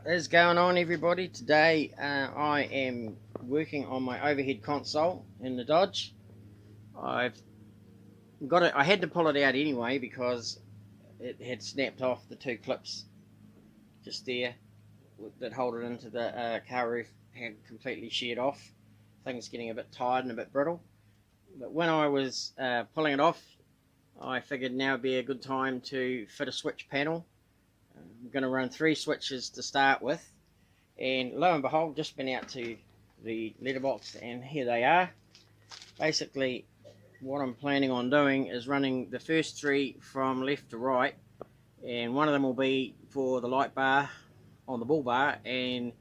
What is going on, everybody? Today I am working on my overhead console in the Dodge. I've got it. I had to pull it out anyway because it had snapped off. The two clips just there that hold it into the car roof had completely sheared off. Things getting a bit tired and a bit brittle. But when I was pulling it off, I figured now would be a good time to fit a switch panel. I'm going to run 3 switches to start with. And lo and behold, just been out to the letterbox and here they are. Basically, what I'm planning on doing is running the first 3 from left to right, and one of them will be for the light bar on the bull bar, and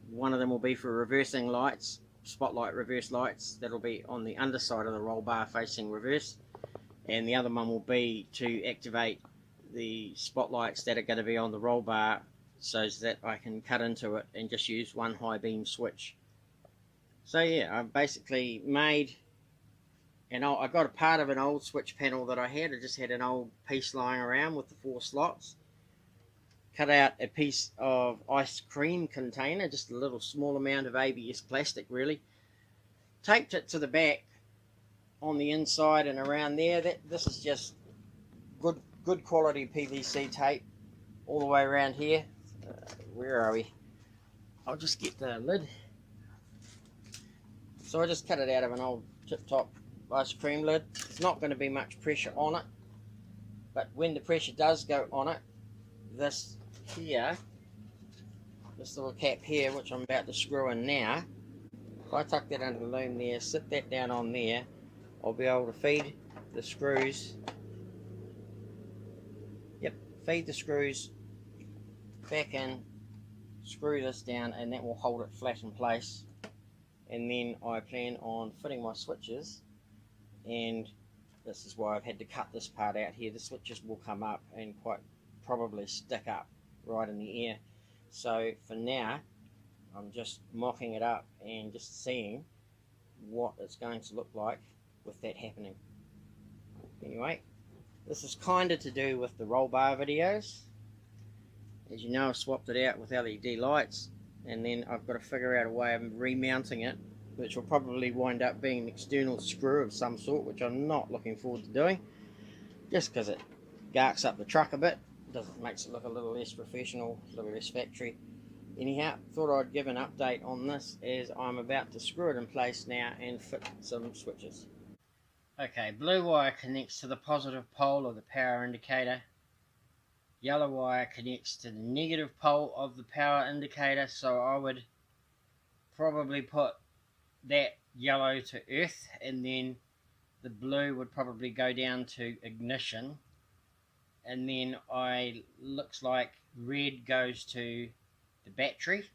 one of them will be for reversing lights, spotlight reverse lights, that'll be on the underside of the roll bar facing reverse, and the other one will be to activate the spotlights that are going to be on the roll bar so that I can cut into it and just use one high beam switch. So yeah, I've basically made, and I got a part of an old switch panel that I just had an old piece lying around with the 4 slots. Cut out a piece of ice cream container, just a little small amount of ABS plastic really. Taped it to the back on the inside and around there. This is just good quality PVC tape all the way around here. Where are we? I'll just get the lid. So I just cut it out of an old tip-top ice cream lid. There's not going to be much pressure on it, but when the pressure does go on it, this little cap here, which I'm about to screw in now, if I tuck that under the loom there, sit that down on there, I'll be able to feed the screws. Yep, feed the screws back in, screw this down, and that will hold it flat in place. And then I plan on fitting my switches, and this is why I've had to cut this part out here. The switches will come up and quite probably stick up right in the air. So for now, I'm just mocking it up and just seeing what it's going to look like with that happening. Anyway, this is kind of to do with the roll bar videos. As you know, I've swapped it out with LED lights, and then I've got to figure out a way of remounting it, which will probably wind up being an external screw of some sort, which I'm not looking forward to doing, just because it garks up the truck a bit. Makes it look a little less professional, a little less factory. Anyhow, thought I'd give an update on this as I'm about to screw it in place now and fit some switches. Okay, blue wire connects to the positive pole of the power indicator. Yellow wire connects to the negative pole of the power indicator, so I would probably put that yellow to earth, and then the blue would probably go down to ignition, and then looks like red goes to the battery,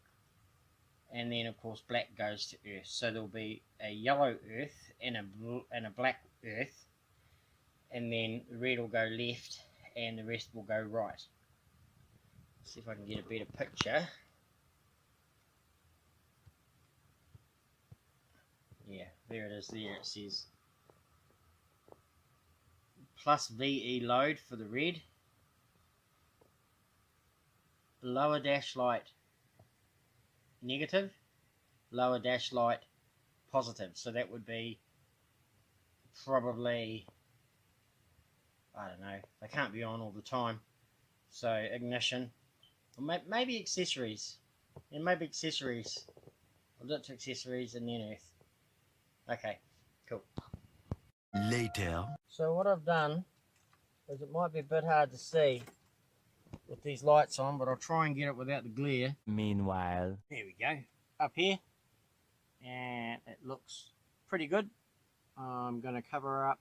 and then of course black goes to earth. So there'll be a yellow earth and a black earth, and then red will go left and the rest will go right. Let's see if I can get a better picture. Yeah, there it is. There it says plus VE load for the red, lower dash light negative, lower dash light positive. So that would be probably, I don't know, they can't be on all the time. So ignition, or maybe accessories, and maybe accessories. I'll do it to accessories and then earth. Okay, cool. Later. So what I've done is, it might be a bit hard to see with these lights on, but I'll try and get it without the glare. Meanwhile. There we go. Up here. And it looks pretty good. I'm going to cover up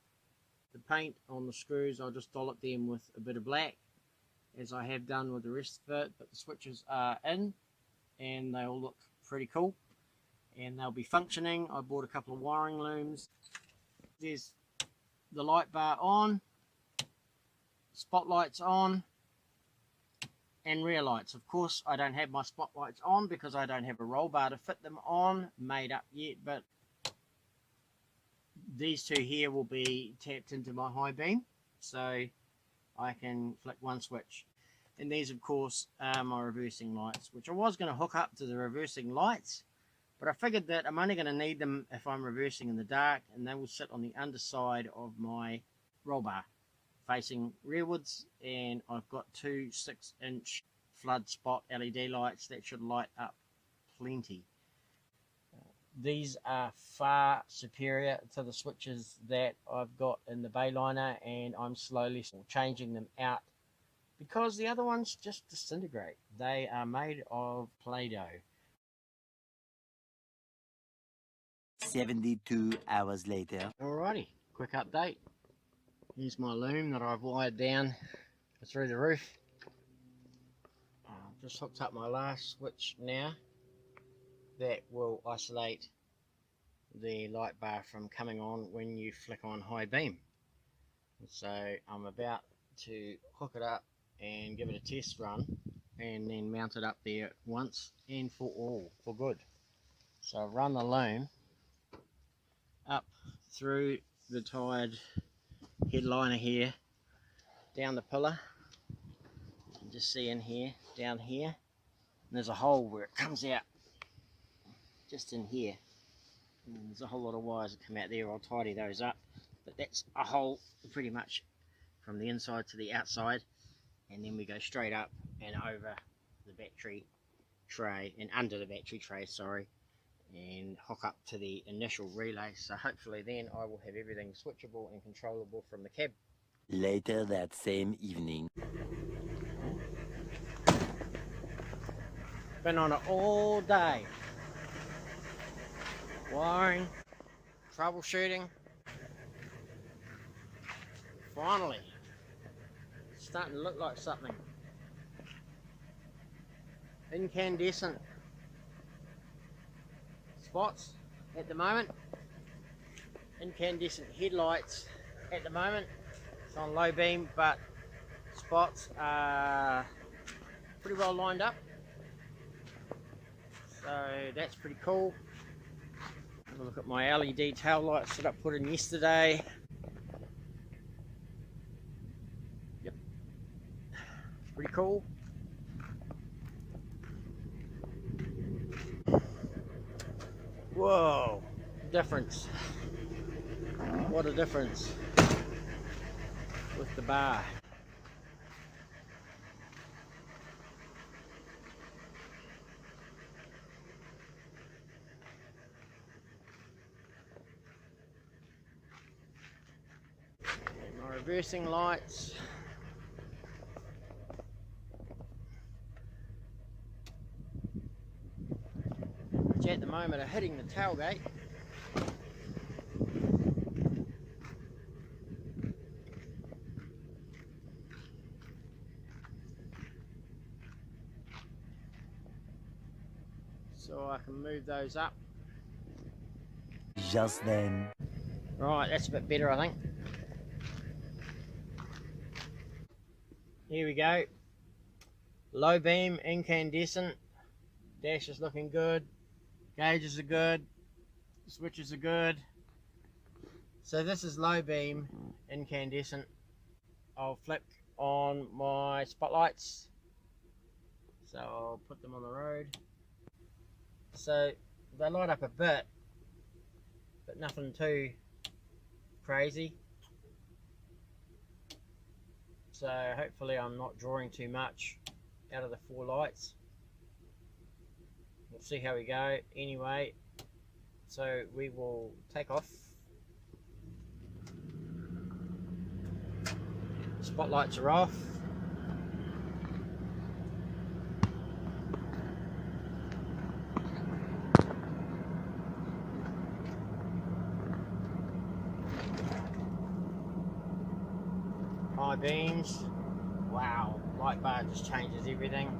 the paint on the screws. I'll just dollop them with a bit of black, as I have done with the rest of it. But the switches are in, and they all look pretty cool. And they'll be functioning. I bought a couple of wiring looms. There's the light bar on, spotlights on, and rear lights. Of course, I don't have my spotlights on because I don't have a roll bar to fit them on made up yet, but these two here will be tapped into my high beam, so I can flick one switch. And these, of course, are my reversing lights, which I was going to hook up to the reversing lights, but I figured that I'm only going to need them if I'm reversing in the dark, and they will sit on the underside of my roll bar facing rearwards. And I've got two 6-inch flood spot LED lights that should light up plenty. These are far superior to the switches that I've got in the Bayliner, and I'm slowly changing them out because the other ones just disintegrate. They are made of Play-Doh. 72 hours later. Alrighty, quick update. Here's my loom that I've wired down through the roof. I've just hooked up my last switch now that will isolate the light bar from coming on when you flick on high beam. So I'm about to hook it up and give it a test run, and then mount it up there once and for all, for good. So I've run the loom up through the tired headliner here, down the pillar. You can just see in here, down here, and there's a hole where it comes out, just in here. And there's a whole lot of wires that come out there. I'll tidy those up, but that's a hole pretty much from the inside to the outside. And then we go straight up and over the battery tray, and under the battery tray, sorry, and hook up to the initial relay. So hopefully then I will have everything switchable and controllable from the cab. Later that same evening. Been on it all day. Wiring, troubleshooting. Finally, it's starting to look like something. Incandescent spots at the moment. Incandescent headlights at the moment. It's on low beam, but spots are pretty well lined up. So that's pretty cool. Have a look at my LED tail lights that I put in yesterday. Yep, pretty cool. Whoa, difference. What a difference with the bar. And my reversing lights. Which at the moment are hitting the tailgate. So I can move those up. Just then. Right, that's a bit better, I think. Here we go. Low beam, incandescent. Dash is looking good. Gauges are good. Switches are good. So this is low beam, incandescent. I'll flick on my spotlights. So I'll put them on the road. So they light up a bit, but nothing too crazy. So hopefully I'm not drawing too much out of the 4 lights. We'll see how we go. Anyway, so we will take off. Spotlights are off. High beams. Wow, light bar just changes everything.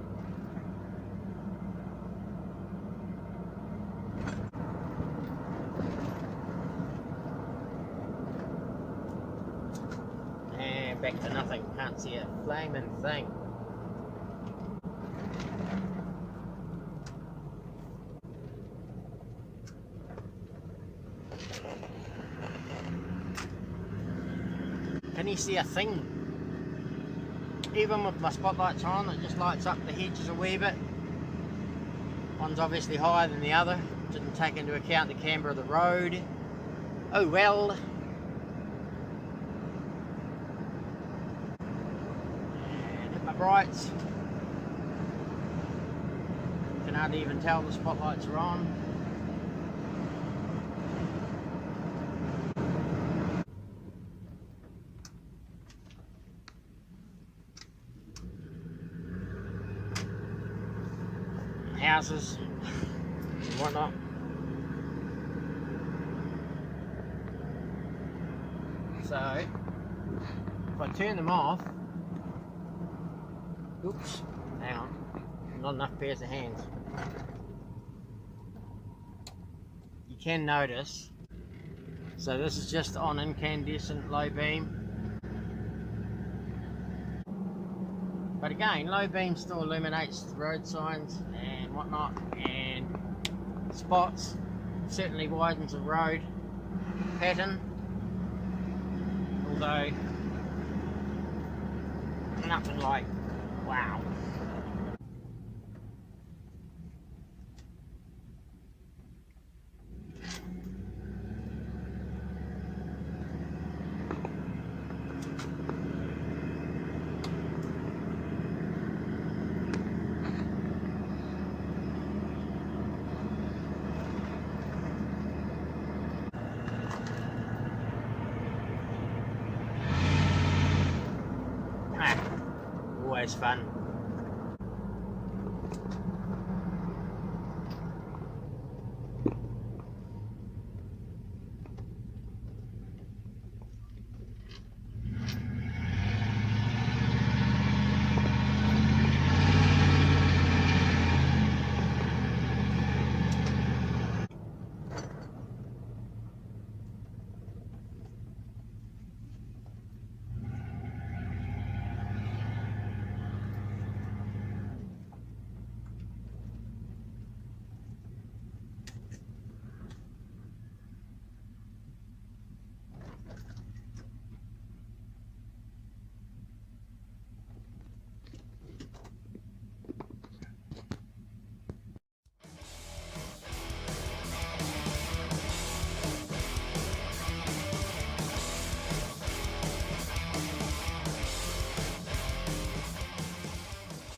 And back to nothing. Can't see a flaming thing. Can you see a thing? even with my spotlights on, it just lights up the hedges a wee bit. One's obviously higher than the other. Didn't take into account the camber of the road. Oh well. And hit my brights. Can hardly even tell the spotlights are on. Houses and whatnot. So if I turn them off, oops, hang on, not enough pairs of hands. You can notice, so this is just on incandescent low beam. But again, low beam still illuminates the road signs and whatnot, and spots. Certainly widens the road pattern, although nothing like wow. Always fun.